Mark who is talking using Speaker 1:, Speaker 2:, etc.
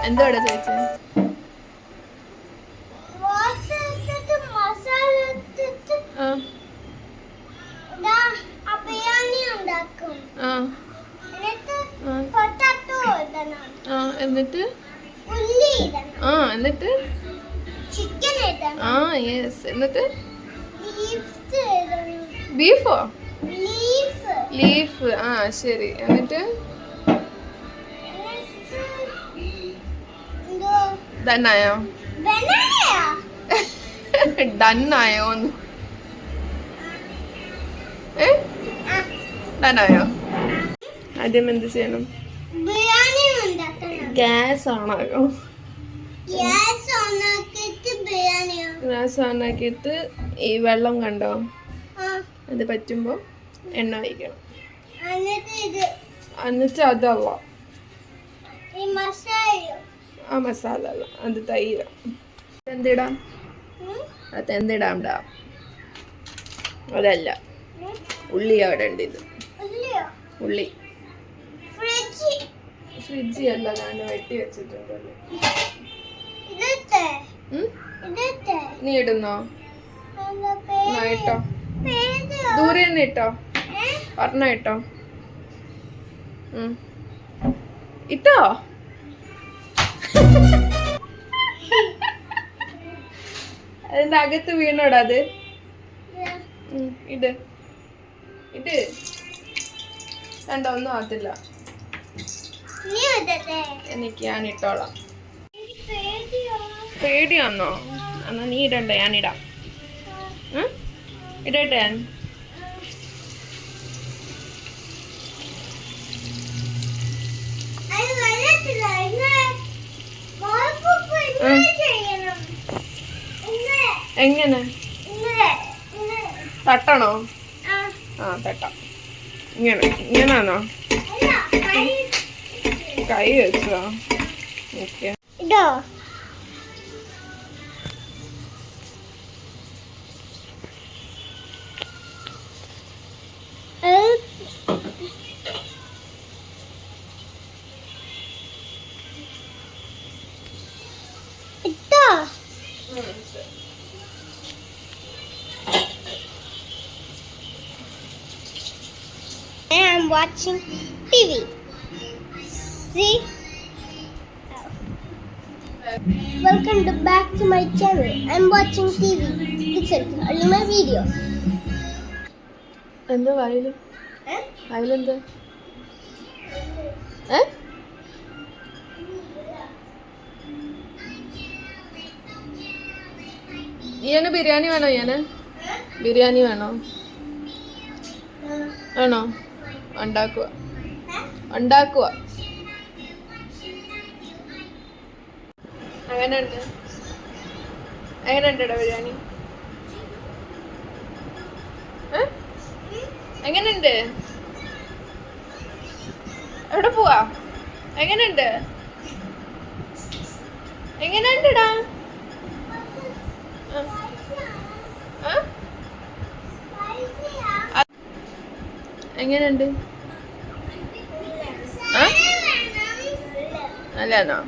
Speaker 1: എന്തോടെ ചോദിച്ചേ? എന്നിട്ട് എന്നിട്ട് യെസ് എന്നിട്ട് ബീഫോ ലീഫ് ശരി എന്നിട്ട് ഡന്നായോ ഡന്നായോന്ന് ഡന്നായോ ആദ്യം എന്ത് ചെയ്യണം ഗ്യാസ് ഓണാക്കോ ഗ്യാസ് ഓണാക്കിയിട്ട് ഈ വെള്ളം കണ്ടോ അത് പറ്റുമ്പോ എണ്ണ ഒഴിക്കണം എന്നിട്ട് അതല്ല ആ മസാല അല്ല അത് തൈര് എന്തിടാം അതെന്തിടാം അതല്ല ഉള്ളി അവിടെ ഉണ്ട് ഇത് ഉള്ളി ഫ്രിഡ്ജ് അല്ല ഞാൻ വെട്ടി വെച്ചിട്ടുണ്ടല്ലോ നീ ഇടുന്നോ ഇട്ടോ ദൂരെ നിന്ന് ഇട്ടോ പറഞ്ഞ ഇട്ടോ ഇട്ടോ അതിന്റെ അകത്ത് വീണോടാ അത് ഇട് ഇട് രണ്ടോ ഒന്നും ആകത്തില്ല എനിക്ക് ഞാൻ ഇട്ടോളാം പേടിയാന്നോ എന്നാ നീ ഇടണ്ട ഞാനിടാം ഇടട്ടെ ഞാൻ എങ്ങനെ തട്ടണോ തട്ടാം ഇങ്ങനാണോ കൈ വെച്ചോ okay
Speaker 2: I'm watching TV. See? Welcome back to my channel. I'm watching TV. It's only my video.
Speaker 1: എന്താ വായില് വായിലെന്താ ഈയന് ബിരിയാണി വേണോ ഈയന് ബിരിയാണി വേണോ ആണോ ഉണ്ടാക്കുക എങ്ങനെയുണ്ട് ബിരിയാണി എങ്ങനെയുണ്ട് എവിടെ പോവാ എങ്ങനെയുണ്ടടാ എങ്ങനെയുണ്ട് നല്ലതാണോ